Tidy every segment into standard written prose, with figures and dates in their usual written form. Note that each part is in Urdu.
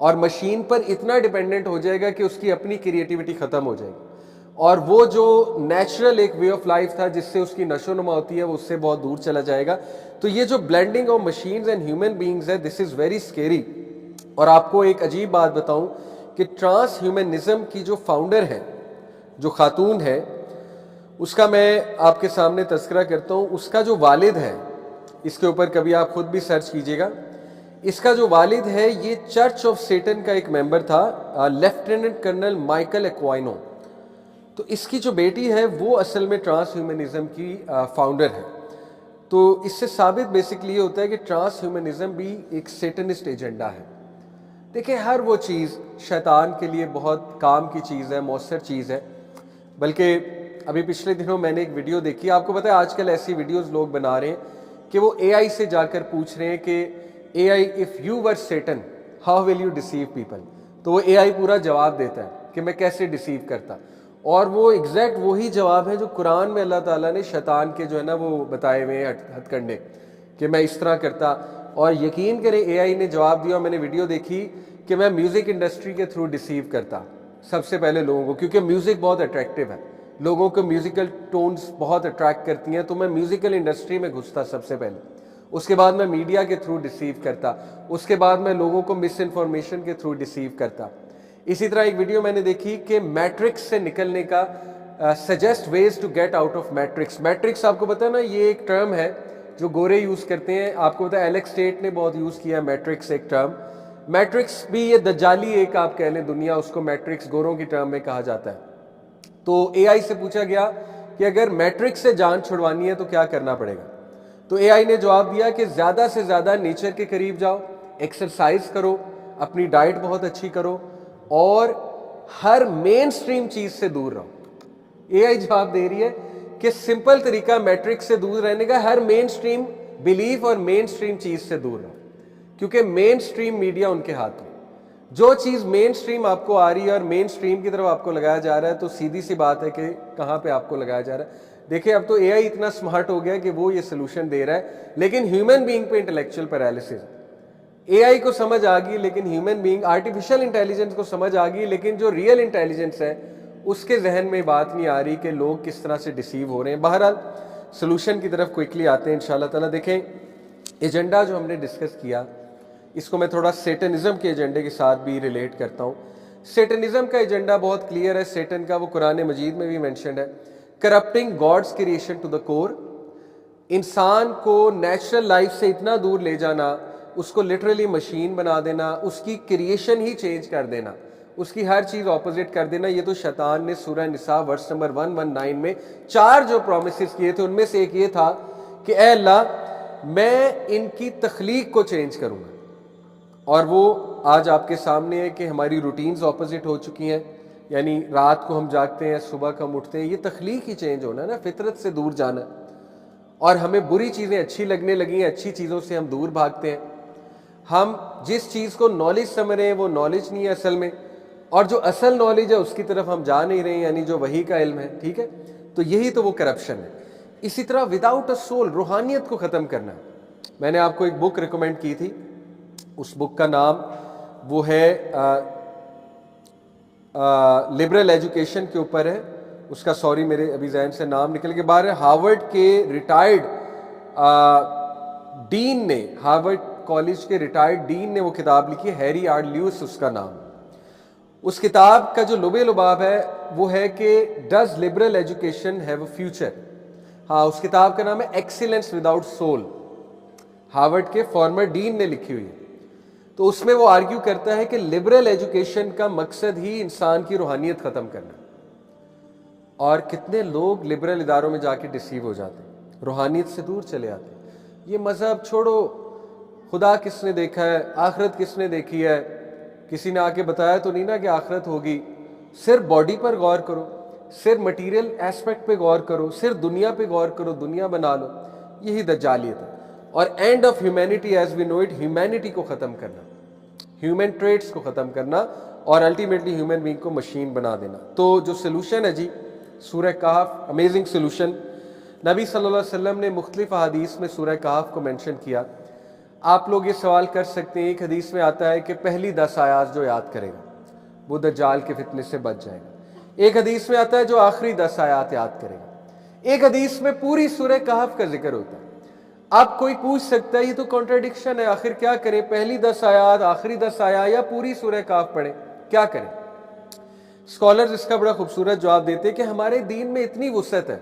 اور مشین پر اتنا ڈیپینڈنٹ ہو جائے گا کہ اس کی اپنی کریٹیوٹی ختم ہو جائے گی, اور وہ جو نیچرل ایک وے آف لائف تھا جس سے اس کی نشو نما ہوتی ہے وہ اس سے بہت دور چلا جائے گا. تو یہ جو blending of machines and human beings ہے, دس از ویری اسکیری. اور آپ کو ایک عجیب بات بتاؤں کہ ٹرانس ہیومنزم کی جو فاؤنڈر ہے, جو خاتون ہے, اس کا میں آپ کے سامنے تذکرہ کرتا ہوں. اس کا جو والد ہے, اس کے اوپر کبھی آپ خود بھی سرچ کیجئے گا, اس کا جو والد ہے یہ چرچ آف سیٹن کا ایک ممبر تھا, لیفٹیننٹ کرنل مائیکل ایکوائنو. تو اس کی جو بیٹی ہے وہ اصل میں ٹرانس ہیومنزم کی فاؤنڈر ہے. تو اس سے ثابت بیسکلی یہ ہوتا ہے کہ ٹرانس ہیومنزم بھی ایک سیٹنسٹ ایجنڈا ہے. دیکھیں ہر وہ چیز شیطان کے لیے بہت کام کی چیز ہے, مؤثر چیز ہے. بلکہ ابھی پچھلے دنوں میں نے ایک ویڈیو دیکھی, آپ کو پتہ ہے آج کل ایسی ویڈیوز لوگ بنا رہے ہیں کہ وہ اے آئی سے جا کر پوچھ رہے ہیں کہ A I if you were Satan how will you deceive people. تو وہ اے آئی پورا جواب دیتا ہے کہ میں کیسے ڈیسیو کرتا, اور وہ ایگزیکٹ وہی جواب ہے جو قرآن میں اللہ تعالیٰ نے شیطان کے جو ہے نا وہ بتائے ہوئے ہیں ہتھ کنڈے کہ میں اس طرح کرتا. اور یقین کریں اے آئی نے جواب دیا, میں نے ویڈیو دیکھی کہ میں میوزک انڈسٹری کے تھرو ڈیسیو کرتا سب سے پہلے لوگوں کو, کیونکہ میوزک بہت اٹریکٹیو ہے, لوگوں کو میوزیکل ٹونز بہت اٹریکٹ کرتی ہیں. تو میں میوزیکل انڈسٹری میں گھستا سب سے پہلے, اس کے بعد میں میڈیا کے تھرو ڈیسیو کرتا, اس کے بعد میں لوگوں کو مس انفارمیشن کے تھرو ڈیسیو کرتا. اسی طرح ایک ویڈیو میں نے دیکھی کہ میٹرکس سے نکلنے کا, suggest ways to get out of matrix. Matrix آپ کو پتہ ہے نا یہ ایک ٹرم ہے جو گورے یوز کرتے ہیں. آپ کو پتہ ہے ایلیکس اسٹیٹ نے بہت یوز کیا میٹرکس ایک ٹرم. میٹرکس بھی یہ دجالی ایک آپ کہہ لیں دنیا, اس کو میٹرکس گوروں کی ٹرم میں کہا جاتا ہے. تو اے آئی سے پوچھا گیا کہ اگر میٹرکس سے جان چھڑوانی ہے تو کیا کرنا پڑے گا. تو اے آئی نے جواب دیا کہ زیادہ سے زیادہ نیچر کے قریب جاؤ, ایکسرسائز کرو, اپنی ڈائٹ بہت اچھی کرو, اور ہر مین سٹریم چیز سے دور رہو. اے آئی جواب دے رہی ہے کہ سمپل طریقہ میٹرکس سے دور رہنے کا, ہر مین سٹریم بلیف اور مین سٹریم چیز سے دور رہو, کیونکہ مین سٹریم میڈیا ان کے ہاتھ میں. جو چیز مین سٹریم آپ کو آ رہی ہے اور مین سٹریم کی طرف آپ کو لگایا جا رہا ہے, تو سیدھی سی بات ہے کہ کہاں پہ آپ کو لگایا جا رہا ہے. دیکھیں اب تو اے آئی اتنا سمارٹ ہو گیا کہ وہ یہ سلوشن دے رہا ہے, لیکن ہیومن بینگ پہ انٹلیکچوئل پیرالسس. اے آئی کو سمجھ آ گئی لیکن ہیومن بینگ, آرٹیفیشل انٹیلیجنس کو سمجھ آ گئی, لیکن جو ریئل انٹیلیجنس ہے اس کے ذہن میں بات نہیں آ رہی کہ لوگ کس طرح سے ڈیسیو ہو رہے ہیں. بہرحال سلوشن کی طرف کوئکلی آتے ہیں انشاءاللہ تعالیٰ. دیکھیں ایجنڈا جو ہم نے ڈسکس کیا, اس کو میں تھوڑا سیٹنزم کے ایجنڈے کے ساتھ بھی ریلیٹ کرتا ہوں. سیٹنزم کا ایجنڈا بہت کلیئر ہے. سیٹن کا وہ قرآن مجید میں بھی مینشنڈ ہے, corrupting God's creation to the کور. انسان کو نیچرل لائف سے اتنا دور لے جانا, اس کو لٹرلی مشین بنا دینا, اس کی کریشن ہی چینج کر دینا, اس کی ہر چیز اپوزٹ کر دینا. یہ تو شیطان نے سورہ نساء ورس نمبر 119 میں 4 جو پرومسز کیے تھے ان میں سے ایک یہ تھا کہ اے اللہ میں ان کی تخلیق کو چینج کروں گا. اور وہ آج آپ کے سامنے ہے کہ ہماری روٹینز اپوزٹ ہو چکی ہیں. یعنی رات کو ہم جاگتے ہیں, صبح کو ہم اٹھتے ہیں, یہ تخلیق ہی چینج ہونا ہے نا, فطرت سے دور جانا. اور ہمیں بری چیزیں اچھی لگنے لگی ہیں, اچھی چیزوں سے ہم دور بھاگتے ہیں. ہم جس چیز کو نالج سمجھ رہے ہیں وہ نالج نہیں ہے اصل میں, اور جو اصل نالج ہے اس کی طرف ہم جا نہیں رہے ہیں, یعنی جو وحی کا علم ہے. ٹھیک ہے, تو یہی تو وہ کرپشن ہے. اسی طرح وداؤٹ اے سول, روحانیت کو ختم کرنا. میں نے آپ کو ایک بک ریکمینڈ کی تھی, اس بک کا نام وہ ہے لبرل ایجوکیشن کے اوپر ہے. اس کا سوری میرے ابھی ذہن سے نام نکل کے باہر ہے. ہارورڈ کے ریٹائرڈ ڈین نے, ہارورڈ کالج کے ریٹائرڈ ڈین نے وہ کتاب لکھی, ہیری آر لیوس اس کا نام. اس کتاب کا جو لبے لباب ہے وہ ہے کہ does liberal education have a future. ہاں, اس کتاب کا نام ہے ایکسیلنس وداؤٹ سول, ہارورڈ کے فارمر ڈین نے لکھی ہوئی ہے. تو اس میں وہ آرگیو کرتا ہے کہ لبرل ایجوکیشن کا مقصد ہی انسان کی روحانیت ختم کرنا. اور کتنے لوگ لبرل اداروں میں جا کے ڈیسیو ہو جاتے ہیں, روحانیت سے دور چلے آتے ہیں. یہ مذہب چھوڑو, خدا کس نے دیکھا ہے, آخرت کس نے دیکھی ہے, کسی نے آ کے بتایا تو نہیں نا کہ آخرت ہوگی. صرف باڈی پر غور کرو, صرف مٹیریل ایسپیکٹ پہ غور کرو, صرف دنیا پہ غور کرو, دنیا بنا لو. یہی دجالیت ہے. اور end of humanity as we know it, humanity کو ختم کرنا, ہیومن ٹریٹس کو ختم کرنا, اور الٹیمیٹلی ہیومن بینگ کو مشین بنا دینا. تو جو سلوشن ہے جی, سورہ کہف, امیزنگ سلوشن. نبی صلی اللہ علیہ وسلم نے مختلف احادیث میں سورہ کہف کو مینشن کیا. آپ لوگ یہ سوال کر سکتے ہیں، ایک حدیث میں آتا ہے کہ پہلی 10 آیات جو یاد کرے گا وہ دجال کے فتنے سے بچ جائے گا۔ ایک حدیث میں آتا ہے جو آخری 10 آیات یاد کرے گا۔ ایک حدیث میں پوری سورہ کہف کا ذکر ہوتا ہے۔ اب کوئی پوچھ سکتا ہے یہ تو کانٹرڈکشن ہے، آخر کیا کریں، پہلی 10 آیات، آخری 10 آیات یا پوری سورہ کہف پڑھیں، کیا کریں؟ اسکالرز اس کا بڑا خوبصورت جواب دیتے کہ ہمارے دین میں اتنی وسعت ہے،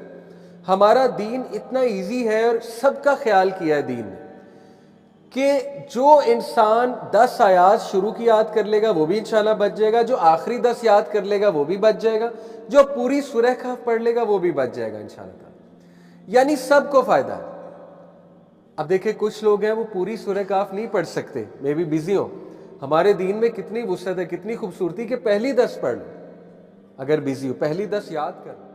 ہمارا دین اتنا ایزی ہے اور سب کا خیال کیا ہے دین نے، کہ جو انسان 10 آیات شروع کی یاد کر لے گا وہ بھی انشاءاللہ بچ جائے گا، جو آخری 10 یاد کر لے گا وہ بھی بچ جائے گا، جو پوری سورہ کہف پڑھ لے گا وہ بھی بچ جائے گا انشاءاللہ، یعنی سب کو فائدہ ہے۔ اب دیکھیں کچھ لوگ ہیں وہ پوری سورہ کہف نہیں پڑھ سکتے، میں بھی بزی ہوں، ہمارے دین میں کتنی وسعت ہے، کتنی خوبصورتی کہ پہلی 10 پڑھ لو، اگر بزی ہو پہلی 10 یاد کر لو۔